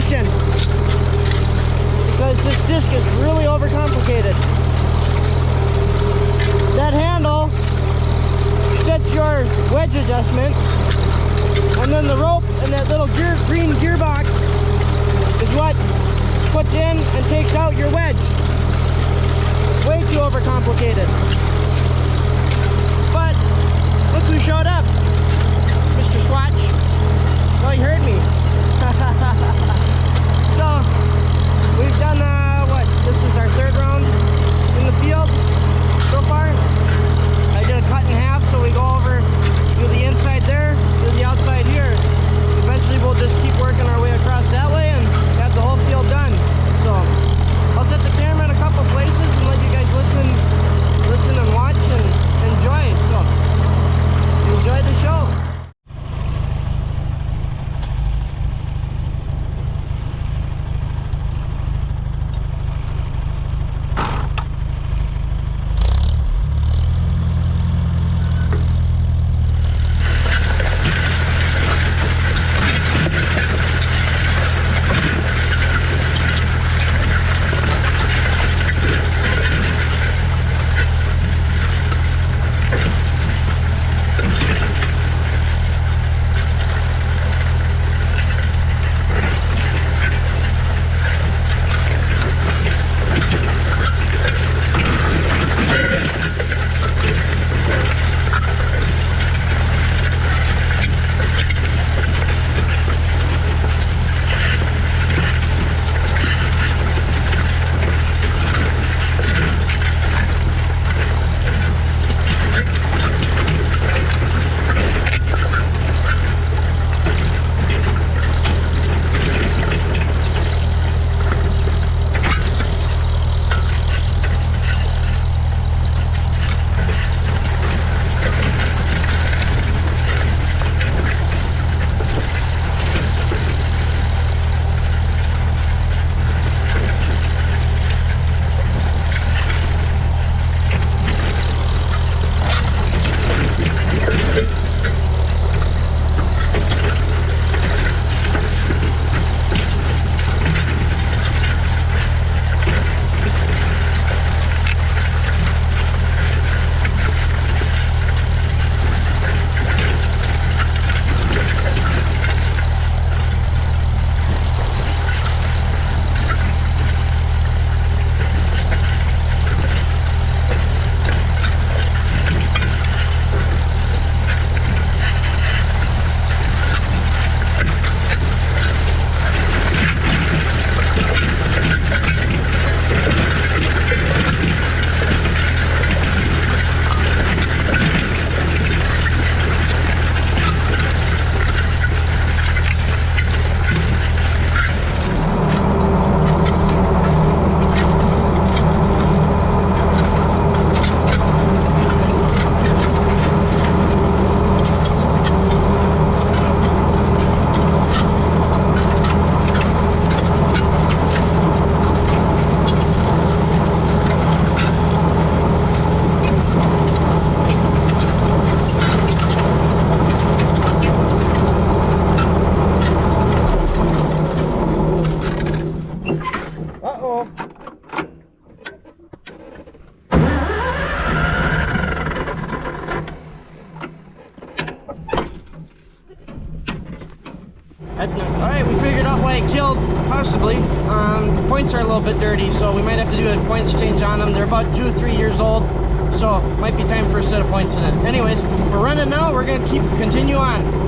connection, because this disc is really overcomplicated. That handle sets your wedge adjustment, and then the rope and that little green gearbox is what puts in and takes out your wedge. Way too overcomplicated. But look who showed up, Mr. Swatch. Oh, he heard me. So we've done what? This is our third round in the field so far. I did a cut in half, so we go over, do the inside there, do the outside here. Eventually we'll just keep working our way across that way and have the whole field done. So I'll set the camera in a couple places and let you guys listen and watch and enjoy. So enjoy the show. That's not good. Alright, we figured out why it killed, possibly. The points are a little bit dirty, so we might have to do a points change on them. They're about 2 or 3 years old, so might be time for a set of points in it. Anyways, we're running now. We're going to continue on.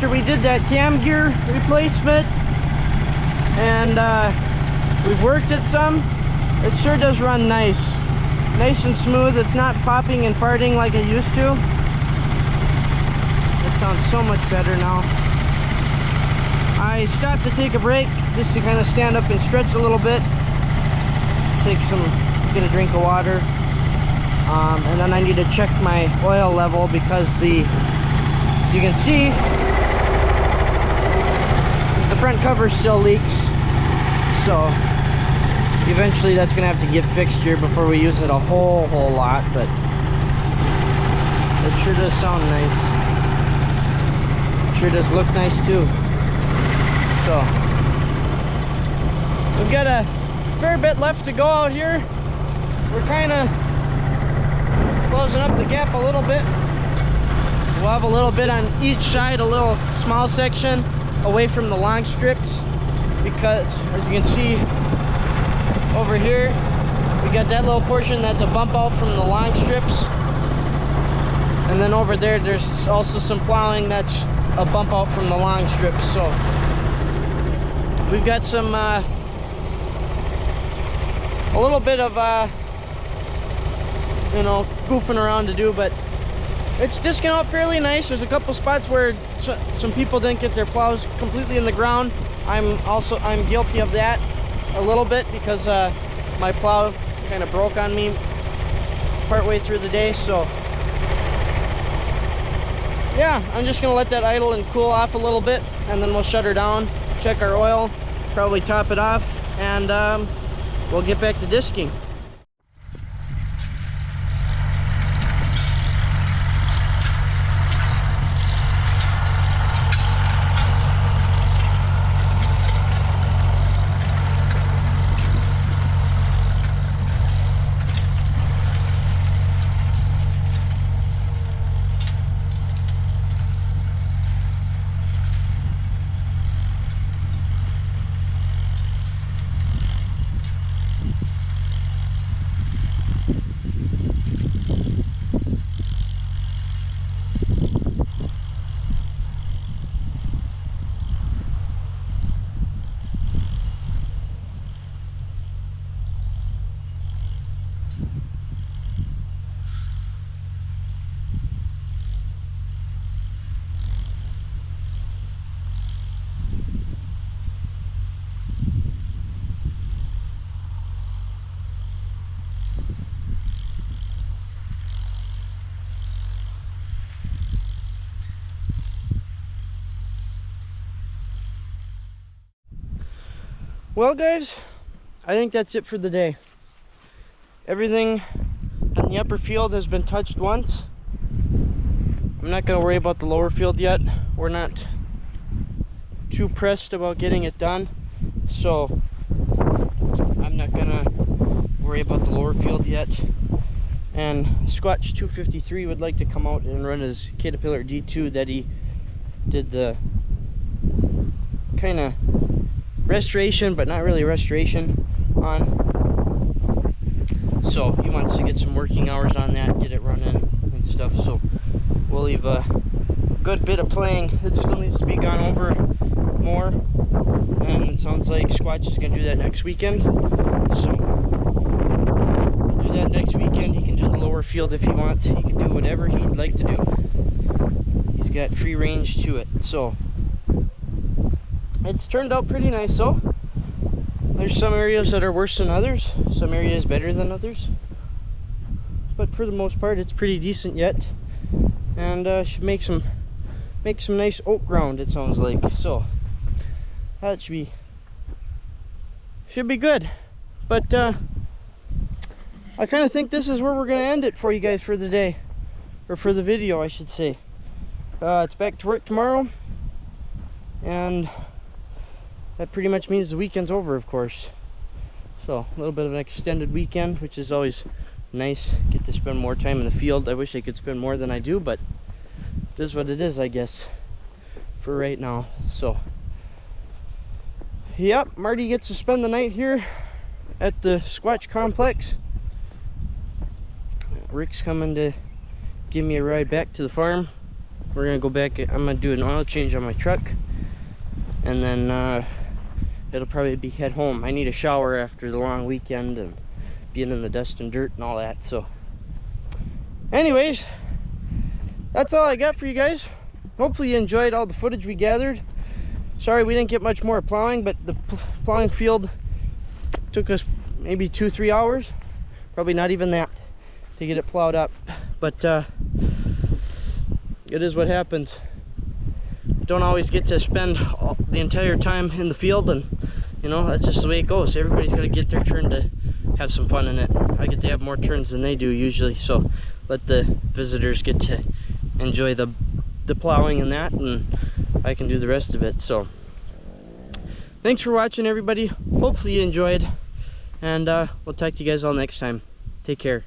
after we did that cam gear replacement and we've worked it some, it sure does run nice and smooth. It's not popping and farting like it used to. It sounds so much better now. I stopped to take a break just to kind of stand up and stretch a little bit, get a drink of water, and then I need to check my oil level because you can see the front cover still leaks, so eventually that's gonna have to get fixed here before we use it a whole lot. But it sure does sound nice. It sure does look nice too. So we've got a fair bit left to go out here. We're kind of closing up the gap a little bit. We'll have a little bit on each side, a little small section away from the long strips, because as you can see over here, we got that little portion that's a bump out from the long strips, and then over there there's also some plowing that's a bump out from the long strips. So we've got some a little bit of you know, goofing around to do, but it's disking out fairly nice. There's a couple spots where some people didn't get their plows completely in the ground. I'm guilty of that a little bit because my plow kind of broke on me partway through the day. So yeah, I'm just gonna let that idle and cool off a little bit, and then we'll shut her down, check our oil, probably top it off, and we'll get back to disking. Well guys, I think that's it for the day. Everything on the upper field has been touched once. I'm not going to worry about the lower field yet. We're not too pressed about getting it done, so I'm not going to worry about the lower field yet. And Squatch 253 would like to come out and run his Caterpillar D2 that he did the kind of restoration, but not really restoration on. So he wants to get some working hours on that, get it running and stuff. So we'll leave a good bit of playing. It still needs to be gone over more, and it sounds like Squatch is going to do that next weekend. So we'll do that next weekend. He can do the lower field if he wants. He can do whatever he'd like to do. He's got free range to it. So it's turned out pretty nice though. There's some areas that are worse than others, some areas better than others, but for the most part it's pretty decent yet, and should make some nice oak ground, it sounds like. So that should be good. But I kind of think this is where we're gonna end it for you guys for the day, or for the video I should say. It's back to work tomorrow, and that pretty much means the weekend's over, of course. So a little bit of an extended weekend, which is always nice. Get to spend more time in the field. I wish I could spend more than I do, but it is what it is, I guess, for right now. So yep, Marty gets to spend the night here at the Squatch complex. Rick's coming to give me a ride back to the farm. we're gonna go back. I'm gonna do an oil change on my truck, and then it'll probably be head home. I need a shower after the long weekend and being in the dust and dirt and all that. So anyways, that's all I got for you guys. Hopefully you enjoyed all the footage we gathered. Sorry we didn't get much more plowing, but the plowing field took us maybe 2-3 hours, probably not even that, to get it plowed up. But it is what happens. Don't always get to spend the entire time in the field, and you know, that's just the way it goes. Everybody's got to get their turn to have some fun in it. I get to have more turns than they do usually, so let the visitors get to enjoy the plowing and that, and I can do the rest of it. So thanks for watching, everybody. Hopefully you enjoyed, and we'll talk to you guys all next time. Take care.